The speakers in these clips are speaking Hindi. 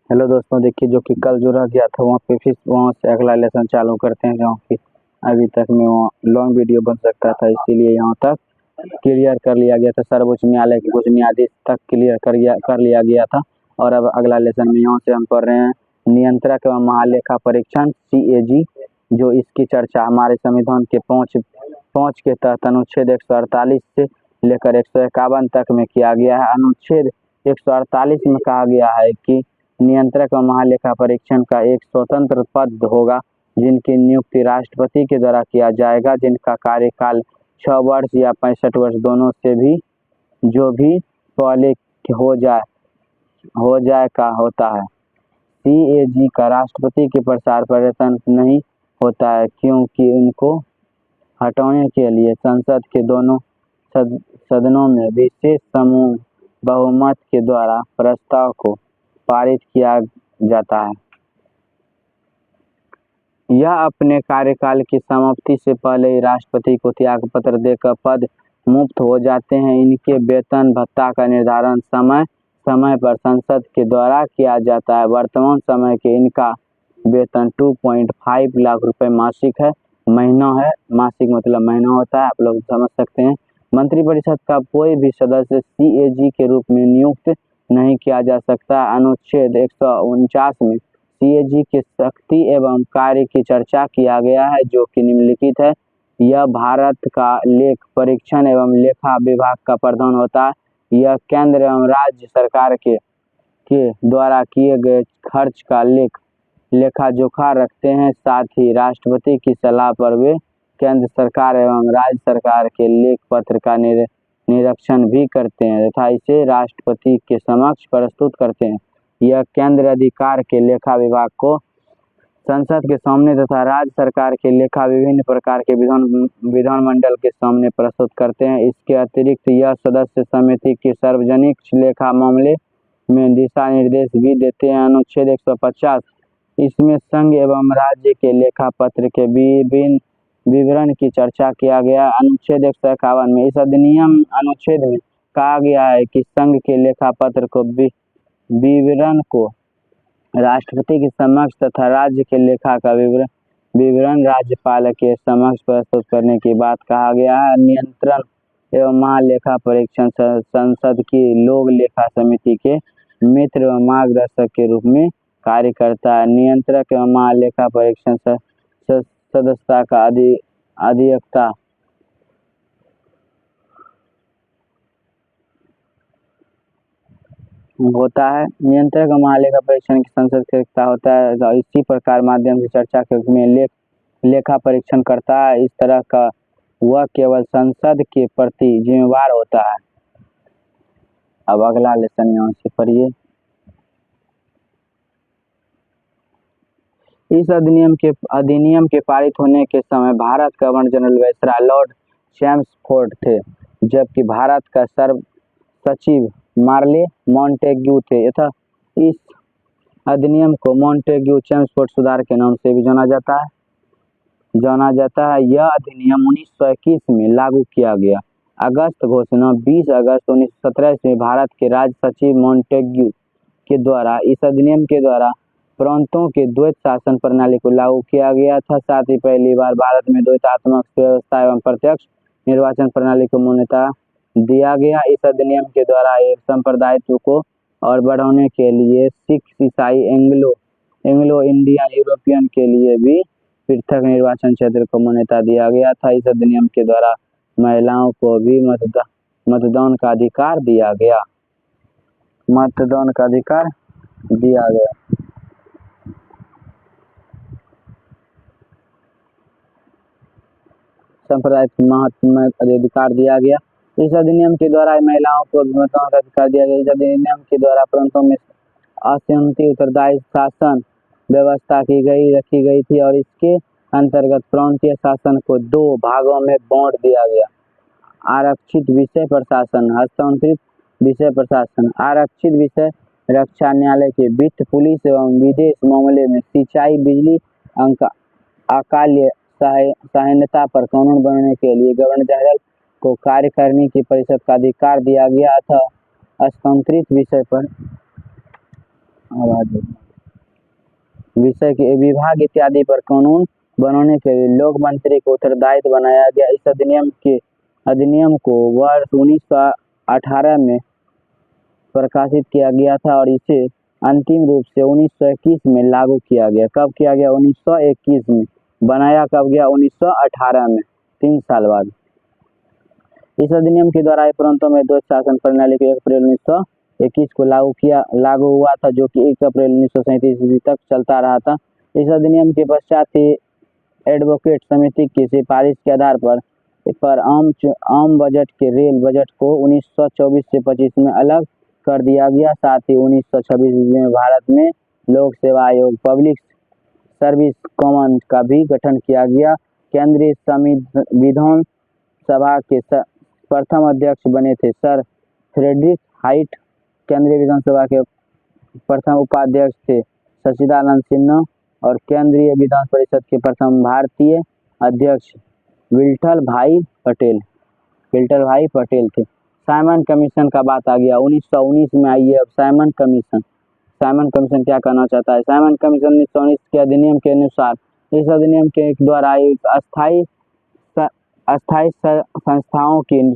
हेलो दोस्तों, देखिए जो कि कल जो रह गया था वहाँ पे फिर वहाँ से अगला लेसन चालू करते हैं जहाँ की अभी तक में वहाँ लॉन्ग वीडियो बन सकता था, इसीलिए यहाँ तक क्लियर कर लिया गया था। सर्वोच्च न्यायालय के कुछ न्यायाधीश तक क्लियर कर लिया गया था। और अब अगला लेसन में यहाँ से हम पढ़ रहे हैं नियंत्रक एवं महालेखा परीक्षण CAG, जो इसकी चर्चा हमारे संविधान के पाँच के तहत अनुच्छेद 148 से लेकर 151 तक में किया गया है। अनुच्छेद 148 में कहा गया है कि नियंत्रक और महालेखा परीक्षण का एक स्वतंत्र पद होगा जिनकी नियुक्ति राष्ट्रपति के द्वारा किया जाएगा, जिनका कार्यकाल 6 वर्ष या 65 वर्ष दोनों से भी जो भी पहले हो जाए का होता है। CAG का राष्ट्रपति के प्रसार पर्यटन नहीं होता है, क्योंकि इनको हटाने के लिए संसद के दोनों सदनों में विशेष समूह बहुमत के द्वारा प्रस्ताव को पारित किया जाता है। यह अपने कार्यकाल की समाप्ति से पहले ही राष्ट्रपति को त्यागपत्र देकर पद मुक्त हो जाते हैं। इनके वेतन भत्ता का निर्धारण समय समय पर संसद के द्वारा किया जाता है। वर्तमान समय के इनका वेतन 2.5 लाख रुपए मासिक है। महीना है, मासिक मतलब महीना होता है, आप लोग समझ सकते हैं। मंत्रिपरिषद का कोई भी सदस्य CAG के रूप में नियुक्त नहीं किया जा सकता। अनुच्छेद 149 में CAG के शक्ति एवं कार्य की चर्चा किया गया है, जो कि निम्नलिखित है। यह भारत का लेख परीक्षण एवं लेखा विभाग का प्रधान होता है। यह केंद्र एवं राज्य सरकार के द्वारा किए गए खर्च का लेखा जोखा रखते हैं। साथ ही राष्ट्रपति की सलाह पर वे केंद्र सरकार एवं राज्य सरकार के लेख पत्र का निरीक्षण भी करते हैं तथा इसे राष्ट्रपति के समक्ष प्रस्तुत करते हैं। यह केंद्र अधिकार के लेखा विभाग को संसद के सामने तथा राज्य सरकार के लेखा विभिन्न प्रकार के विधानमंडल के सामने प्रस्तुत करते हैं। इसके अतिरिक्त यह सदस्य समिति के सार्वजनिक लेखा मामले में दिशा निर्देश भी देते हैं। अनुच्छेद 150 इसमें संघ एवं राज्य के लेखा पत्र के विभिन्न विवरण की चर्चा किया गया। अनुच्छेद 151 में इस अधिनियम अनुच्छेद में कहा गया है कि संघ के लेखा पत्र को विवरण को राष्ट्रपति के समक्ष तथा राज्य के लेखा का विवरण राज्यपाल के समक्ष प्रस्तुत करने की बात कहा गया है। नियंत्रण एवं महालेखा परीक्षण संसद की लोक लेखा समिति के मित्र एवं मार्गदर्शक के रूप में कार्य करता है। नियंत्रक एवं महालेखा परीक्षण सदस्यता का अधिवक्ता होता है। नियंत्रक और महालेखा परीक्षण की संसद की अधिवक्ता होता है। इसी प्रकार माध्यम से चर्चा के रूप में लेखा परीक्षण करता है। इस तरह का वह केवल संसद के प्रति जिम्मेवार होता है। अब अगला लेसन यहाँ से पढ़िए। इस अधिनियम के पारित होने के समय Bharat governor general viceroy Lord Chelmsford थे, जबकि भारत का सर्व सचिव मार्ले मॉन्टेग्यू थे। यथा इस अधिनियम को मॉन्टेग्यू चैम्सफोर्ड सुधार के नाम से भी जाना जाता है। यह अधिनियम 1921 में लागू किया गया। अगस्त घोषणा 20 अगस्त 1917 में भारत के राज्य सचिव मॉन्टेग्यू के द्वारा इस अधिनियम के द्वारा प्रांतों के द्वैत शासन प्रणाली को लागू किया गया था। साथ ही पहली बार भारत में द्वैतात्मक व्यवस्था एवं प्रत्यक्ष निर्वाचन प्रणाली को मान्यता दिया गया। इस अधिनियम के द्वारा एक संप्रदायित्व को और बढ़ाने के लिए सिख, ईसाई, एंग्लो इंडियन, यूरोपियन के लिए भी पृथक निर्वाचन क्षेत्र को मान्यता दिया गया था। इस अधिनियम के द्वारा महिलाओं को भी मतदान का अधिकार दिया गया। संप्रदाय महत्व अधिकार दिया गया। इस अधिनियम के द्वारा महिलाओं को मतदान का अधिकार दिया गया। इस अधिनियम के द्वारा प्रांतों में अशांति उत्तरदायी शासन व्यवस्था रखी गई थी और इसके अंतर्गत प्रांतीय शासन को 2 भागों में बांट दिया गया। आरक्षित विषय प्रशासन, हस्तांतरित विषय प्रशासन। आरक्षित विषय रक्षा, न्यायालय के वित्त, पुलिस एवं विदेश मामले में सिंचाई, बिजली, अकाल सहायता पर कानून बनाने के लिए गवर्नर जनरल को कार्य करने की परिषद का अधिकार दिया गया था। हस्तांतरित विषय पर विषय के विभाग इत्यादि पर कानून बनाने के लिए लोक मंत्री को उत्तरदायित्व बनाया गया। इस अधिनियम को वर्ष 1918 में प्रकाशित किया गया था और इसे अंतिम रूप से 1921 में लागू किया गया। कब किया गया? 1921 में। बनाया कब गया? 1918 में, 3 साल बाद। इस अधिनियम के द्वारा प्रांतों में द्वैत शासन प्रणाली को 1 अप्रैल 1921 को लागू हुआ था, जो कि 1 अप्रैल 1937 ईस्वी तक चलता रहा था। इस अधिनियम के पश्चात ही एडवोकेट समिति की सिफारिश के आधार पर आम बजट के रेल बजट को 1924 से 25 में अलग कर दिया गया। साथ ही 1926 में भारत में लोक सेवा आयोग पब्लिक सर्विस कॉमन का भी गठन किया गया। केंद्रीय संविधान सभा के प्रथम अध्यक्ष बने थे सर फ्रेडरिक हाइट। केंद्रीय विधानसभा के प्रथम उपाध्यक्ष थे सच्चिदानंद सिन्हा और केंद्रीय विधान परिषद के प्रथम भारतीय अध्यक्ष विठल भाई पटेल थे। साइमन कमीशन का बात आ गया 1919 में। आइए अब साइमन कमीशन क्या कहना चाहता है? साइमन कमीशन 1919 के अधिनियम के अनुसार इस अधिनियम के द्वारा अस्थायी संस्थाओं की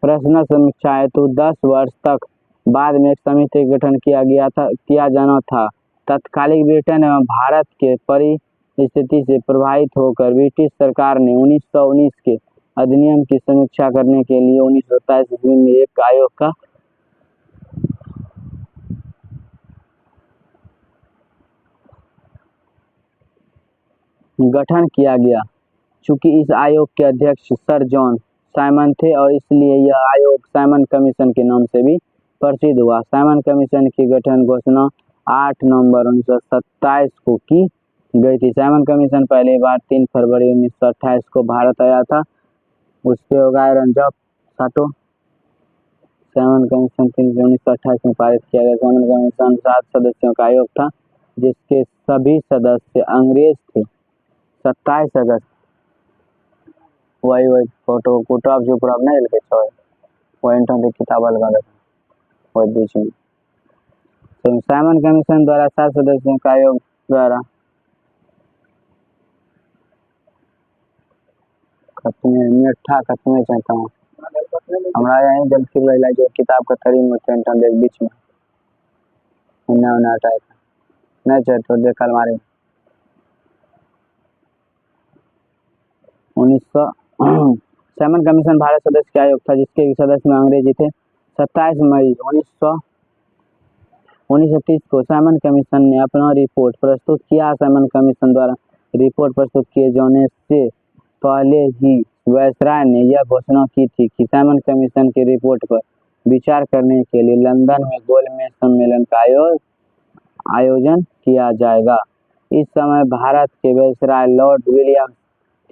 प्रश्न समीक्षा हेतु 10 वर्ष तक बाद में एक समिति का गठन किया जाना था। तत्कालीन ब्रिटेन एवं भारत के परिस्थिति से प्रभावित होकर ब्रिटिश सरकार ने 1919 के अधिनियम की समीक्षा करने के लिए 1927 ईस्वी में एक आयोग का गठन किया गया। चूंकि इस आयोग के अध्यक्ष सर जॉन साइमन थे और इसलिए यह आयोग साइमन कमीशन के नाम से भी प्रसिद्ध हुआ। साइमन कमीशन की गठन घोषणा 8 नवंबर 1927 को की गई थी। साइमन कमीशन पहली बार 3 फरवरी 1928 को भारत आया था। उस पे होगा रंजक साटो। साइमन कमीशन 1928 में पारित किया गया। साइमन कमीशन 7 सदस्यों का आयोग था, जिसके सभी सदस्य अंग्रेज थे। 27 अगस्त वही फोटो कुटब जो प्रॉब नहीं लिखे छोड़ पॉइंट की किताब लगा देता वही बीच में। तो साइमन कमीशन द्वारा 7 सदस्यों का आयोग द्वारा खत्म चाहता हूँ हमारा यहीं जल फिर वाला जो किताब का तरी में टेंशन देख बीच में उन्ना हटाया था नहीं चाहे तो देखा हमारे 1900 साइमन कमीशन भारत सदस्य का आयोग था, जिसके सदस्य में अंग्रेजी थे। 27 मई 1930 को साइमन कमीशन ने अपना रिपोर्ट प्रस्तुत किया। साइमन कमीशन द्वारा रिपोर्ट प्रस्तुत किए जाने से पहले ही वायसराय ने यह घोषणा की थी कि साइमन कमीशन की रिपोर्ट पर विचार करने के लिए लंदन में गोलमेज सम्मेलन का आयोजन किया जाएगा। इस समय भारत के वायसराय लॉर्ड विलियम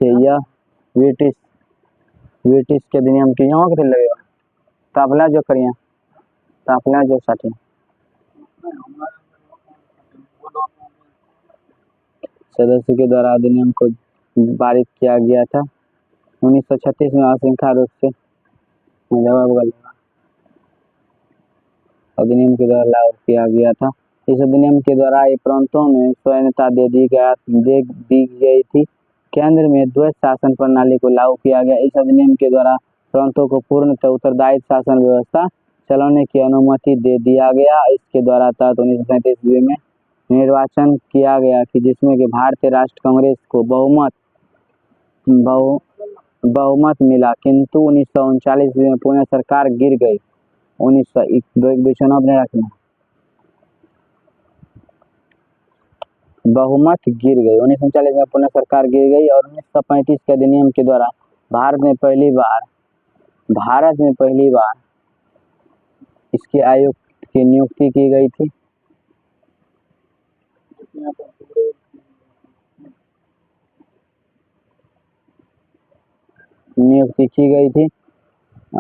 थे। यह ब्रिटिश के अधिनियम के यहाँ के लगेगा तापला जो करिए तापला जो साठी सदस्य के द्वारा अधिनियम को पारित किया गया था। 1936 में अश्रृंखला रूप से अधिनियम के द्वारा लागू किया गया था। इस अधिनियम के द्वारा ये प्रांतों में स्वायत्तता दे दी गई थी। केंद्र में द्वैत शासन प्रणाली को लागू किया गया। इस अधिनियम के द्वारा प्रांतों को पूर्णतः उत्तरदायित्व शासन व्यवस्था चलाने की अनुमति दे दिया गया। इसके द्वारा 1937 ईस्वी में निर्वाचन किया गया कि जिसमें कि भारतीय राष्ट्र कांग्रेस को बहुमत मिला, किंतु 1939 ईस्वी में पुनः सरकार गिर गई। 1939 बहुमत गिर गई। 1939 में पुनः सरकार गिर गई और 1935 के अधिनियम के द्वारा भारत में पहली बार इसके आयोग की नियुक्ति की गई थी।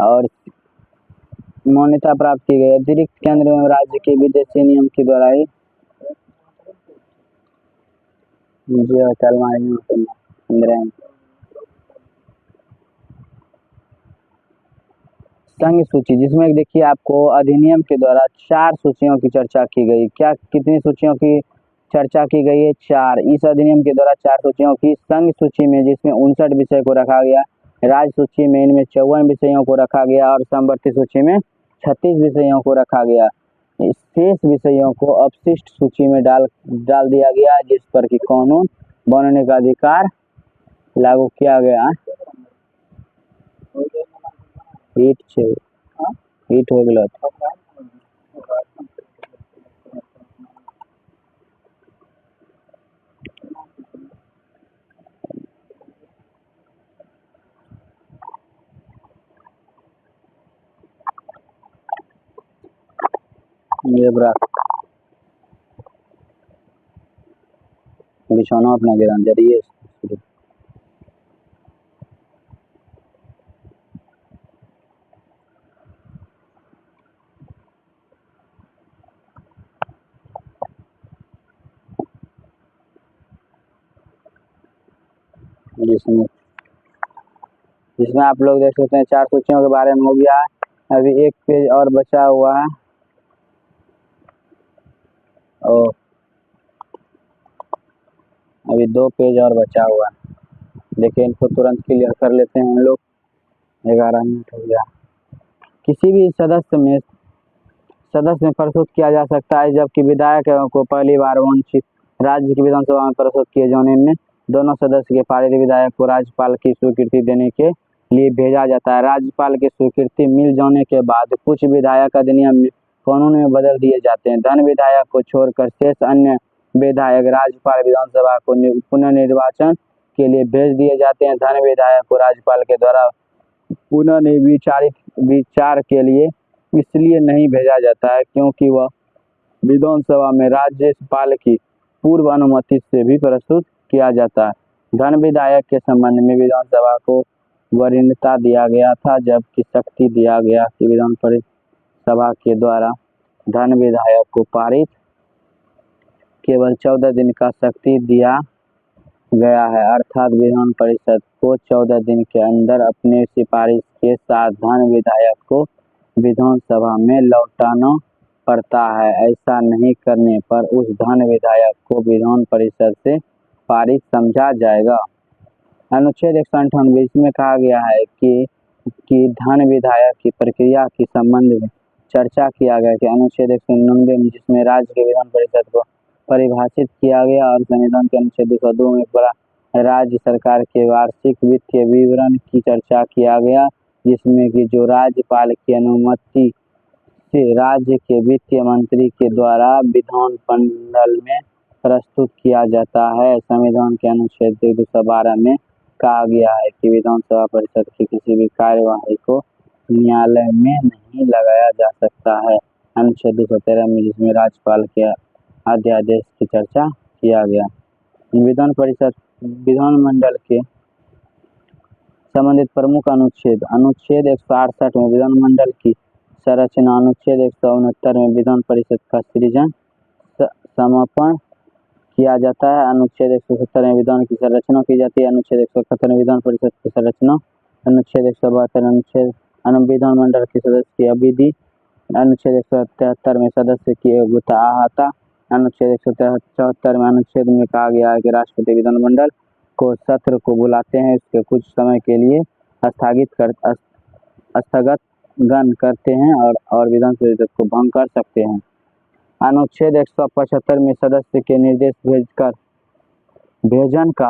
और मान्यता प्राप्त की गई। अतिरिक्त केंद्र एवं राज्य के विदेशी नियम के द्वारा ही संघ सूची, जिसमें देखिए आपको अधिनियम के द्वारा 4 सूचियों की चर्चा की गई। कितनी सूचियों की चर्चा की गई है 4। इस अधिनियम के द्वारा 4 सूचियों की संघ सूची में जिसमें 59 विषय को रखा गया, राज्य सूची में इनमें 54 विषयों को रखा गया और समवर्ती सूची में 36 विषयों को रखा गया। इस शेष विषयों को अपशिष्ट सूची में डाल दिया गया, जिस पर कि कानून बनने का अधिकार लागू किया गया। हिट हो गया ये बिछौना अपना गिरा जरिए जिसमें आप लोग देख सकते हैं 4 सूचियों के बारे में हो गया। अभी एक पेज और बचा हुआ है और अभी 2 पेज और बचा हुआ है। देखिए इनको तुरंत क्लियर कर लेते हैं हम लोग। 11 मिनट हो गया। किसी भी सदस्य में प्रस्तुत किया जा सकता है, जबकि विधायक को पहली बार वांछित राज्य की विधानसभा में प्रस्तुत किए जाने में दोनों सदस्य के पारित विधायक को राज्यपाल की स्वीकृति देने के लिए भेजा जाता है। राज्यपाल की स्वीकृति मिल जाने के बाद कुछ विधायक अधिनियम में कानून में बदल दिए जाते हैं। धन विधायक को छोड़कर शेष अन्य विधायक राज्यपाल विधानसभा को पुनर्निर्वाचन के लिए भेज दिए जाते हैं। धन विधायक को राज्यपाल के द्वारा विचार के लिए इसलिए नहीं भेजा जाता है क्योंकि वह विधानसभा में राज्यपाल की पूर्व अनुमति से भी प्रस्तुत किया जाता है। धन विधायक के संबंध में विधानसभा को वरीयता दिया गया था, जबकि शक्ति दिया गया कि विधान परिसभा के द्वारा धन विधायक को पारित केवल 14 दिन का शक्ति दिया गया है, अर्थात विधान परिषद को 14 दिन के अंदर अपने सिफारिश के साथ धन विधायक को विधानसभा में लौटाना पड़ता है। ऐसा नहीं करने पर उस धन विधायक को विधान परिषद से पारित समझा जाएगा। अनुच्छेद 198 इसमें कहा गया है कि धन विधायक की प्रक्रिया के संबंध में चर्चा किया गया कि अनुच्छेद 199 में जिसमें राज्य के विधान परिषद को परिभाषित किया गया और संविधान के अनुच्छेद 202 में राज्य सरकार के वार्षिक वित्तीय विवरण की चर्चा किया गया, जिसमें कि जो राज्यपाल की अनुमति से राज्य के वित्तीय मंत्री के द्वारा विधानमंडल में प्रस्तुत किया जाता है। संविधान के अनुच्छेद 212 में कहा गया है कि विधानसभा परिषद की किसी भी कार्यवाही को न्यायालय में नहीं लगाया जा सकता है। अनुच्छेद 213 में जिसमें राज्यपाल के अध्यादेश की चर्चा किया गया। विधानमंडल के संबंधित प्रमुख अनुच्छेद 168 में विधानमंडल की संरचना, अनुच्छेद 169 में विधान परिषद का सृजन समापन किया जाता है, अनुच्छेद 170 में विधान की संरचना की जाती है, अनुच्छेद 171 में विधान परिषद की संरचना, अनुच्छेद 172 विधानमंडल के सदस्य की अवधि, अनुच्छेद 173 में सदस्य की योग्यता अहता, अनुच्छेद 174 में अनुच्छेद में कहा गया है कि राष्ट्रपति विधानमंडल को सत्र को बुलाते हैं, इसके कुछ समय के लिए स्थगत गण करते हैं और विधान परिषद को भंग कर सकते हैं। अनुच्छेद 175 में सदस्य के निर्देश भेजन का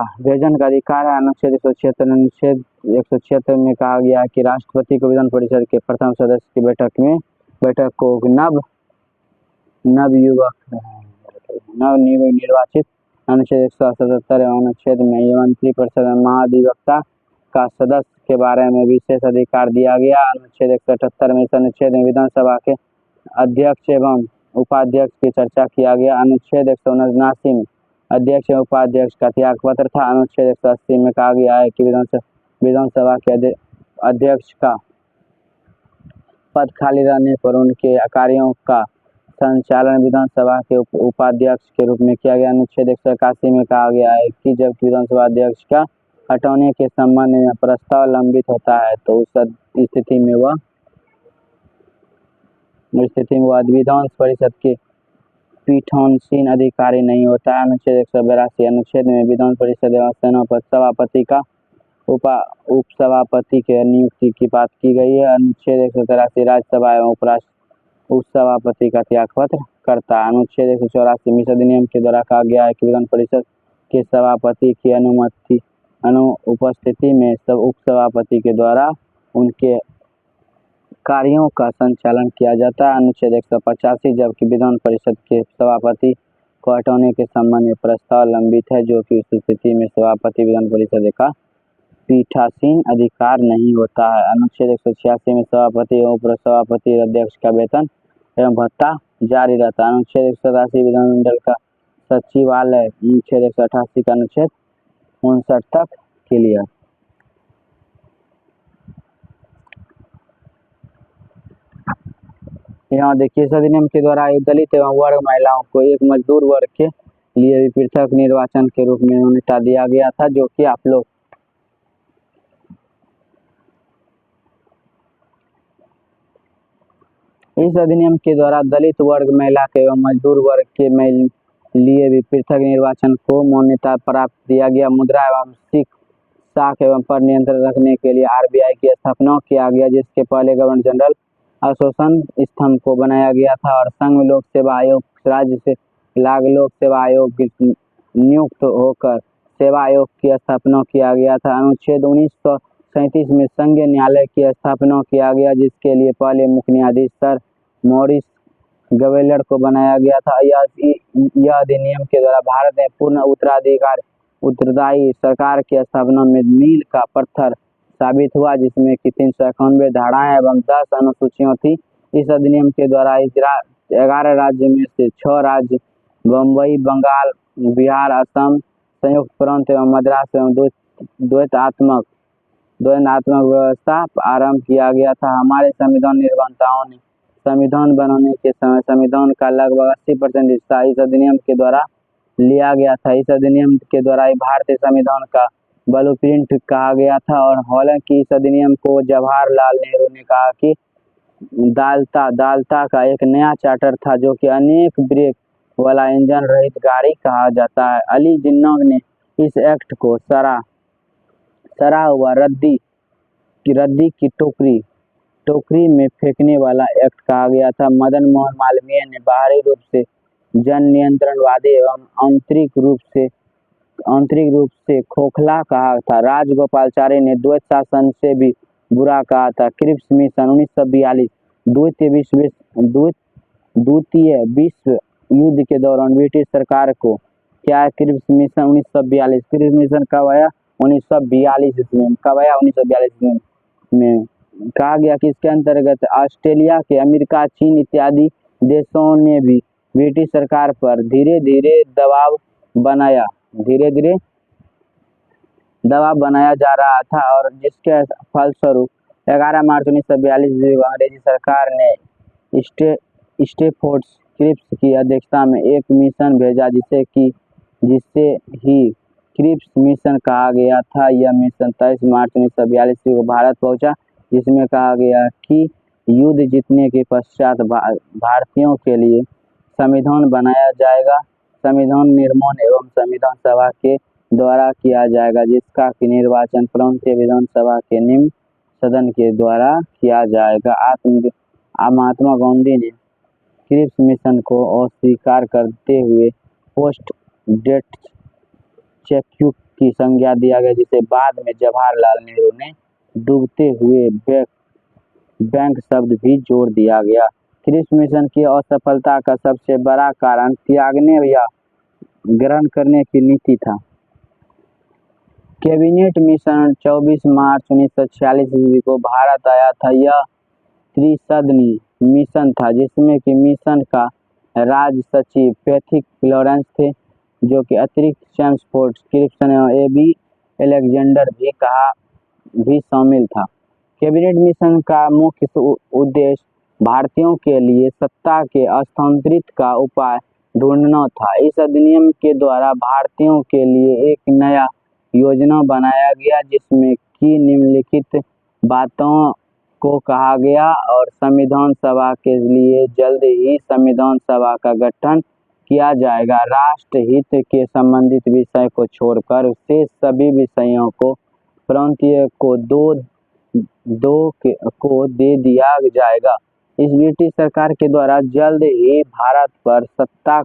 अधिकार है। अनुच्छेद 176 में कहा गया है कि राष्ट्रपति को विधान परिषद के प्रथम सदस्य की बैठक को नवनिर्वाचित अनुच्छेद 177 अनुच्छेद में मंत्रिपरिषद में महाधिवक्ता का सदस्य के बारे में विशेष अधिकार दिया गया। अनुच्छेद 178 में इस अनुच्छेद में विधानसभा के अध्यक्ष एवं उपाध्यक्ष की चर्चा किया गया। अनुच्छेद 179 में अध्यक्ष एवं उपाध्यक्ष का त्यागपत्र था। अनुच्छेद 180 में कहा गया है कि विधानसभा के अध्यक्ष का पद खाली रहने पर उनके कार्यों का संचालन विधानसभा के उपाध्यक्ष के रूप में किया गया। अनुच्छेद 181 में कहा गया है कि जब विधानसभा अध्यक्ष का हटाने के संबंध में प्रस्ताव लंबित होता है तो उस स्थिति में वह विधान परिषद के पीठासीन अधिकारी नहीं होता है। अनुच्छेद 182 अनुच्छेद में विधान परिषद एवं सभापति का उपसभापति के नियुक्ति की बात की गई है। अनुच्छेद 183 राज्यसभा एवं उपसभापति का त्यागपत्र करता है। अनुच्छेद 184 मिस अधिनियम के द्वारा कहा गया है कि विधान परिषद के सभापति की उपस्थिति में उपसभापति के द्वारा उनके कार्यों का संचालन किया जाता है। अनुच्छेद 185 जबकि विधान परिषद के सभापति को हटाने के संबंध में प्रस्ताव लंबित है, जो कि उस स्थिति में सभापति विधान परिषद का पीठासीन अधिकार नहीं होता है। अनुच्छेद 186 में सभापति एवं उपसभापति अध्यक्ष का वेतन एवं भत्ता जारी रहता है। अनुच्छेद 187 विधानमंडल का सचिवालय अनुच्छेद 188 का अनुच्छेद 59 तक क्लियर। यहाँ देखिए, इस अधिनियम के द्वारा दलित एवं वर्ग महिलाओं को एक मजदूर वर्ग के लिए भी पृथक निर्वाचन के रूप में मान्यता दिया गया था, जो कि आप लोग इस अधिनियम के द्वारा दलित वर्ग, महिला एवं मजदूर वर्ग के लिए भी पृथक निर्वाचन को मान्यता प्राप्त दिया गया। मुद्रा एवं सिक्का साख एवं पर नियंत्रण रखने के लिए आरबीआई की स्थापना किया गया, जिसके पहले गवर्नर जनरल एसोसिएशन स्तंभ को बनाया गया था और संघ लोक सेवा आयोग राज्य से लाग लोक सेवा आयोग नियुक्त होकर सेवा आयोग की स्थापना किया गया था। अनुच्छेद 1937 में संघीय न्यायालय की स्थापना किया गया, जिसके लिए पहले मुख्य न्यायाधीश सर मॉरिस गवेलर को बनाया गया था। यह अधिनियम के द्वारा भारत में पूर्ण उत्तरदायी सरकार की स्थापना में मील का पत्थर साबित हुआ, जिसमें कि 391 धाराएं एवं 10 अनुसूचियां थी। इस अधिनियम के द्वारा 11 राज्य में से 6 राज्य बम्बई, बंगाल, बिहार, असम, संयुक्त प्रांत एवं मद्रास एवं द्वैतात्मक व्यवस्था आरंभ किया गया था। हमारे संविधान निर्माताओं ने संविधान बनाने के समय संविधान का लगभग 80% हिस्सा इस अधिनियम के द्वारा लिया गया था। इस अधिनियम के द्वारा भारतीय संविधान का ब्लूप्रिंट कहा गया था और हालांकि इस अधिनियम को जवाहरलाल नेहरू ने कहा कि दालता का एक नया चार्टर था, जो कि अनेक ब्रेक वाला इंजन रहित गाड़ी कहा जाता है। अली जिन्ना ने इस एक्ट को सरा हुआ रद्दी की टोकरी में फेंकने वाला एक्ट कहा गया था। मदन मोहन मालवीय ने बाहरी रूप से जन नियंत्रणवादी एवं आंतरिक रूप से खोखला कहा था। राजगोपालाचारी ने द्वैत शासन से भी बुरा कहा था। क्रिप्स मिशन 1942 द्वितीय विश्व युद्ध के दौरान ब्रिटिश सरकार को क्या क्रिप्स मिशन 1942 क्रिप्स मिशन कब आया? 1942 ईस्वी कब आया? 1942 में कहा गया कि इसके अंतर्गत ऑस्ट्रेलिया के अमेरिका, चीन इत्यादि देशों ने भी ब्रिटिश सरकार पर धीरे धीरे दबाव बनाया जा रहा था और जिसके फलस्वरूप 11 मार्च 1942 को अंग्रेजी सरकार ने स्टेफोर्ड क्रिप्स की अध्यक्षता में एक मिशन भेजा, जिसे ही क्रिप्स मिशन कहा गया था। यह मिशन 23 मार्च 1942 को भारत पहुंचा, जिसमें कहा गया कि युद्ध जीतने के पश्चात भारतीयों के लिए संविधान बनाया जाएगा। संविधान निर्माण एवं संविधान सभा के द्वारा किया जाएगा, जिसका कि निर्वाचन प्रांतीय विधानसभा के निम्न सदन के द्वारा किया जाएगा। महात्मा गांधी ने क्रिप्स मिशन को अस्वीकार करते हुए पोस्ट डेट चेक की संज्ञा दिया गया, जिसे बाद में जवाहरलाल नेहरू ने डूबते हुए बैंक शब्द भी जोड़ दिया गया। क्रिप्स मिशन की असफलता का सबसे बड़ा कारण त्यागने या ग्रहण करने की नीति था। कैबिनेट मिशन 24 मार्च 1946 ईस्वी को भारत आया था। यह त्रिसदनी मिशन था, जिसमें कि मिशन का राज्य सचिव पैथिक लॉरेंस थे, जो कि अतिरिक्त चेम्सफोर्ड क्रिप्स एवं ए.बी. अलेक्जेंडर भी शामिल था। कैबिनेट मिशन का मुख्य उद्देश्य भारतीयों के लिए सत्ता के हस्तांतरित का उपाय ढूंढना था। इस अधिनियम के द्वारा भारतीयों के लिए एक नया योजना बनाया गया, जिसमें कि निम्नलिखित बातों को कहा गया और संविधान सभा के लिए जल्द ही संविधान सभा का गठन किया जाएगा। राष्ट्रहित के संबंधित विषय को छोड़कर शेष सभी विषयों को प्रांतीय को को दे दिया जाएगा। इस ब्रिटिश सरकार के द्वारा जल्द ही भारत पर सत्ता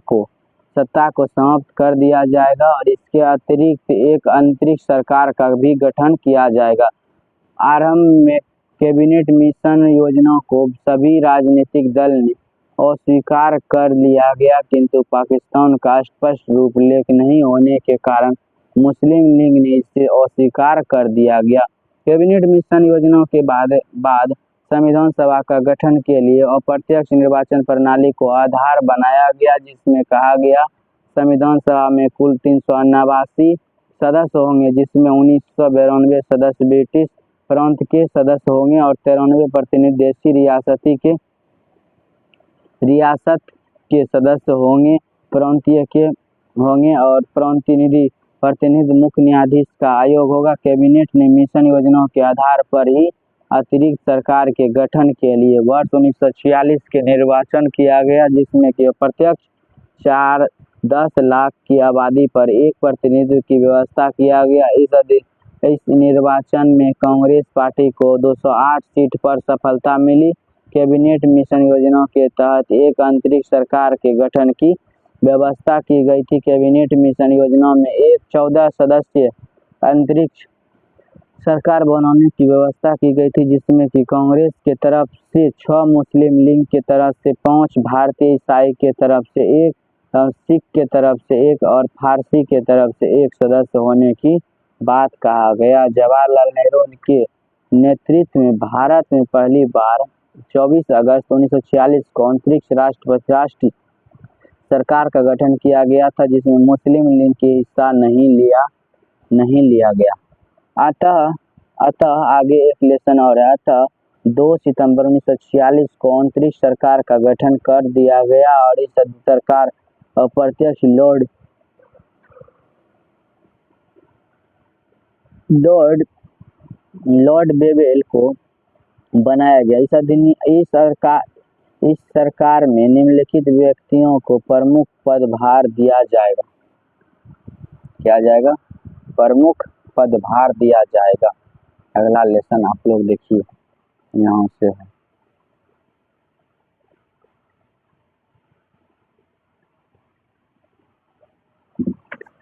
को समाप्त कर दिया जाएगा और इसके अतिरिक्त एक अंतरिक्ष सरकार का भी गठन किया जाएगा। आरंभ में कैबिनेट मिशन योजना को सभी राजनीतिक दल ने अस्वीकार कर लिया गया, किंतु पाकिस्तान का स्पष्ट रूपरेख नहीं होने के कारण मुस्लिम लीग ने इसे अस्वीकार कर दिया गया। कैबिनेट मिशन योजना के बाद संविधान सभा का गठन के लिए अप्रत्यक्ष निर्वाचन प्रणाली को आधार बनाया गया, जिसमें कहा गया संविधान सभा में कुल 389 सदस्य होंगे, जिसमें 1992 सदस्य ब्रिटिश प्रांत के सदस्य होंगे और 93 प्रतिनिधि देशी रियासत के सदस्य होंगे, प्रांतीय के होंगे और प्रतिनिधि मुख्य न्यायाधीश का आयोग होगा। कैबिनेट ने मिशन योजनाओं के आधार पर ही अतिरिक्त सरकार के गठन के लिए वर्ष 1946 के निर्वाचन किया गया, जिसमें कि प्रत्यक्ष 10 लाख की आबादी पर एक प्रतिनिधि की व्यवस्था किया गया। इस निर्वाचन में कांग्रेस पार्टी को 208 सीट पर सफलता मिली। कैबिनेट मिशन योजना के तहत एक अंतरिक्ष सरकार के गठन की व्यवस्था की गई थी। कैबिनेट मिशन योजना में एक 14 सदस्यीय अंतरिक्ष सरकार बनाने की व्यवस्था की गई थी, जिसमें कि कांग्रेस के तरफ से 6, मुस्लिम लीग के तरफ से 5, भारतीय ईसाई के तरफ से 1, सिख के तरफ से 1 और फारसी के तरफ से 1 सदस्य होने की बात कहा गया। जवाहरलाल नेहरू के नेतृत्व में भारत में पहली बार 24 अगस्त 1946 को अंतरिक्ष राष्ट्रीय सरकार का गठन किया गया था, जिसमें मुस्लिम लीग की हिस्सा नहीं लिया गया। अतः आगे एक लेसन और है। अतः 2 सितंबर 1946 को अंतरिक्ष सरकार का गठन कर दिया गया और इस सरकार अप्रत्यक्ष लॉर्ड बेवेल को बनाया गया। इस सरकार में निम्नलिखित व्यक्तियों को प्रमुख पदभार दिया जाएगा। क्या जाएगा? प्रमुख पदभार दिया जाएगा। अगला लेसन आप लोग देखिए, यहाँ से है।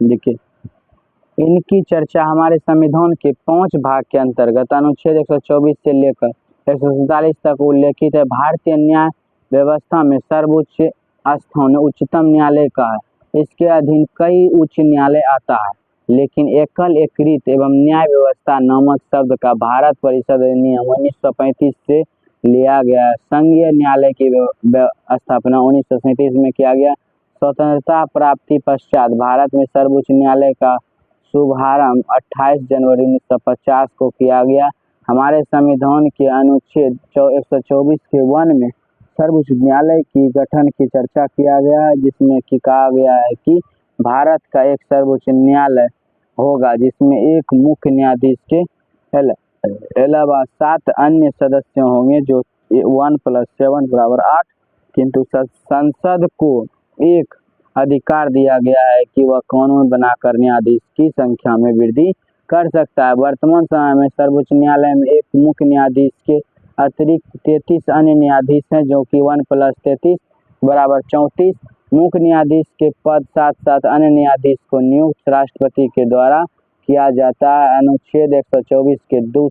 देखिए, इनकी चर्चा हमारे संविधान के 5 भाग के अंतर्गत अनुच्छेद 124 से लेकर 147 तक उल्लेखित है। भारतीय न्याय व्यवस्था में सर्वोच्च स्थान उच्चतम न्यायालय का है। इसके अधीन कई उच्च न्यायालय आता है, लेकिन एकल एकीकृत एवं न्याय व्यवस्था नामक शब्द का भारत परिषद अधिनियम 1935 से लिया गया है। संघीय न्यायालय की स्थापना 1937 में किया गया। स्वतंत्रता प्राप्ति पश्चात भारत में सर्वोच्च न्यायालय का शुभारंभ 28 जनवरी 1950 को किया गया। हमारे संविधान के अनुच्छेद 124 के 1 में सर्वोच्च न्यायालय की गठन की चर्चा किया गया है, जिसमें कि कहा गया है कि भारत का एक सर्वोच्च न्यायालय होगा, जिसमें एक मुख्य न्यायाधीश के अलावा 7 अन्य सदस्य होंगे, जो 1 + 7 = 8। किंतु संसद को एक अधिकार दिया गया है कि वह कानून बनाकर न्यायाधीश की संख्या में वृद्धि कर सकता है। वर्तमान समय में सर्वोच्च न्यायालय में एक मुख्य न्यायाधीश के अतिरिक्त 33 अन्य न्यायाधीश हैं, जो कि 1 + 33 = 34। मुख्य न्यायाधीश के पद साथ अन्य न्यायाधीश को नियुक्त राष्ट्रपति के द्वारा किया जाता है, अनुच्छेद 124 के 2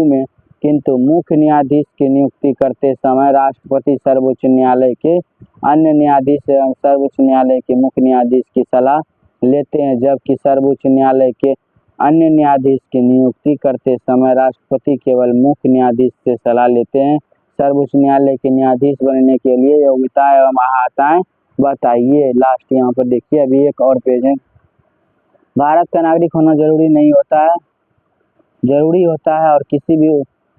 में। किंतु मुख्य न्यायाधीश की नियुक्ति करते समय राष्ट्रपति सर्वोच्च न्यायालय के अन्य न्यायाधीश एवं सर्वोच्च न्यायालय के मुख्य न्यायाधीश की सलाह लेते हैं, जबकि सर्वोच्च न्यायालय के अन्य न्यायाधीश की नियुक्ति करते समय राष्ट्रपति केवल मुख्य न्यायाधीश से सलाह लेते हैं। सर्वोच्च न्यायालय के न्यायाधीश बनने के लिए योग्यता एवं अर्हताएं बताइए। लास्ट यहाँ पर देखिए, अभी एक और पेज है। भारत का नागरिक होना जरूरी नहीं होता है, जरूरी होता है और किसी भी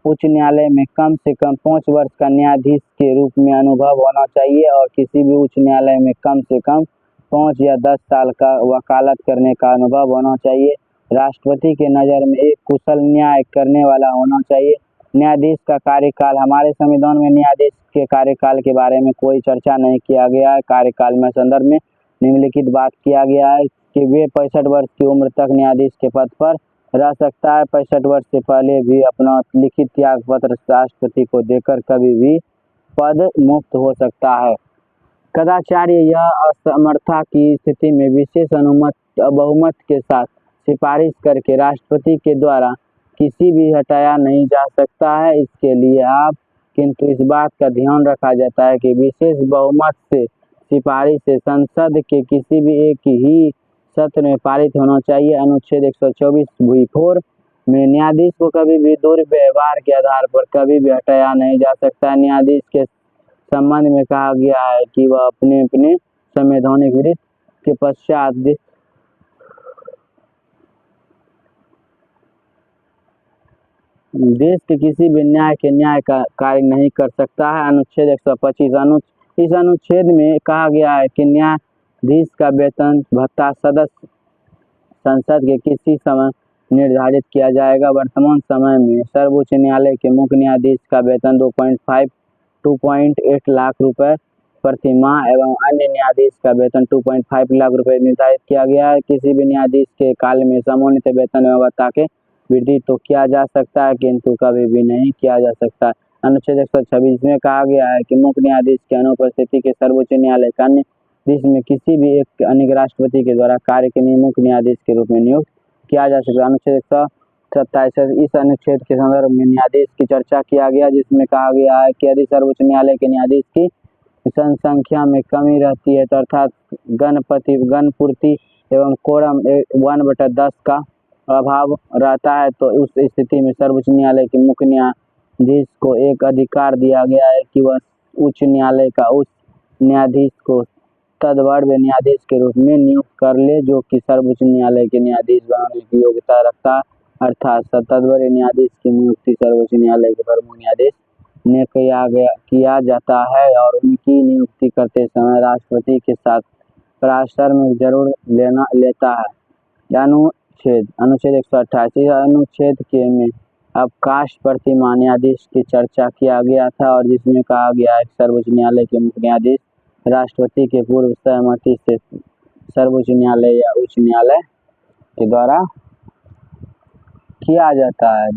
उच्च न्यायालय में कम से कम 5 वर्ष का न्यायाधीश के रूप में अनुभव होना चाहिए और किसी भी उच्च न्यायालय में कम से कम 5 या 10 साल का वकालत करने का अनुभव होना चाहिए। राष्ट्रपति के नज़र में एक कुशल न्याय करने वाला होना चाहिए। न्यायाधीश का कार्यकाल, हमारे संविधान में न्यायाधीश के कार्यकाल के बारे में कोई चर्चा नहीं किया गया है। कार्यकाल में संदर्भ में निम्नलिखित बात किया गया है कि वे 65 वर्ष की उम्र तक न्यायाधीश के पद पर रह सकता है। 65 वर्ष से पहले भी अपना लिखित त्याग पत्र राष्ट्रपति को देकर कभी भी पद मुक्त हो सकता है। कदाचार्य यह असमर्थता की स्थिति में विशेष बहुमत के साथ सिफारिश करके राष्ट्रपति के द्वारा किसी भी हटाया नहीं जा सकता है। इसके लिए आप किंतु इस बात का ध्यान रखा जाता है कि विशेष बहुमत से सिफारिश से संसद के किसी भी एक ही सत्र में पारित होना चाहिए। अनुच्छेद 124(4) में न्यायाधीश को कभी भी दुर्व्यवहार के आधार पर कभी भी हटाया नहीं जा सकता। न्यायाधीश के संबंध में कहा गया है कि वह अपने संवैधानिक वृत्ति के पश्चात देश के किसी भी न्याय के न्याय का कार्य नहीं कर सकता है। अनुच्छेद 125 इस अनुच्छेद में कहा गया है कि न्यायाधीश का वेतन भत्ता सदस्य संसद के किसी समय निर्धारित किया जाएगा। वर्तमान समय में सर्वोच्च न्यायालय के मुख्य न्यायाधीश का वेतन 2.8 लाख रुपए प्रति माह एवं अन्य न्यायाधीश का वेतन 2.5 लाख रुपए निर्धारित किया गया है। किसी भी न्यायाधीश के काल में सामान्यतः वेतन एवं भत्ता के वृद्धि तो किया जा सकता है किंतु कभी भी नहीं किया जा सकता। अनुच्छेद 126 में कहा गया है कि मुख्य न्यायाधीश की अनुपस्थिति के सर्वोच्च न्यायालय का न्यायाधीश में किसी भी एक अन्य राष्ट्रपति के द्वारा कार्य के लिए मुख्य न्यायाधीश के रूप में नियुक्त किया जा सकता है। अनुच्छेद 127 इस अनुच्छेद के संदर्भ में न्यायाधीश की चर्चा किया गया, जिसमें कहा गया है कि यदि सर्वोच्च न्यायालय के न्यायाधीश की जनसंख्या में कमी रहती है तो अर्थात गणपूर्ति एवं कोरम 1/10 का अभाव रहता है तो उस स्थिति में सर्वोच्च न्यायालय के मुख्य न्यायाधीश को एक अधिकार दिया गया है कि वह उच्च न्यायालय का उस न्यायाधीश को तदवर्ग न्यायाधीश के रूप में नियुक्त कर ले जो कि सर्वोच्च न्यायालय के न्यायाधीश बनाने की योग्यता रखता है। अर्थात तदवर्ग न्यायाधीश की नियुक्ति सर्वोच्च न्यायालय के प्रमुख न्यायाधीश ने किया जाता है और उनकी नियुक्ति करते समय राष्ट्रपति के साथ परामर्श जरूर लेता है। अनुच्छेद 128 अनुच्छेद के में अवकाश प्रतिमा न्यायाधीश की चर्चा किया गया था और जिसमें कहा गया है कि सर्वोच्च न्यायालय के मुख्य न्यायाधीश राष्ट्रपति के पूर्व सहमति से सर्वोच्च न्यायालय या उच्च न्यायालय के द्वारा किया जाता है।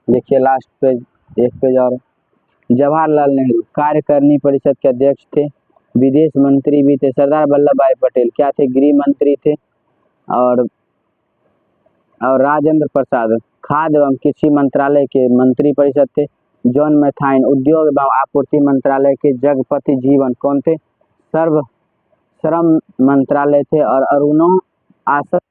देखिए लास्ट पेज, एक पेज और। जवाहरलाल नेहरू कार्यकारिणी परिषद के अध्यक्ष थे, विदेश मंत्री भी थे। सरदार वल्लभ भाई पटेल क्या थे? गृह मंत्री थे। और राजेंद्र प्रसाद खाद्य एवं कृषि मंत्रालय के मंत्री परिषद थे। जॉन मैथाइन उद्योग एवं आपूर्ति मंत्रालय के। जगपति जीवन कौन थे? श्रम मंत्रालय थे। और अरुणो आसत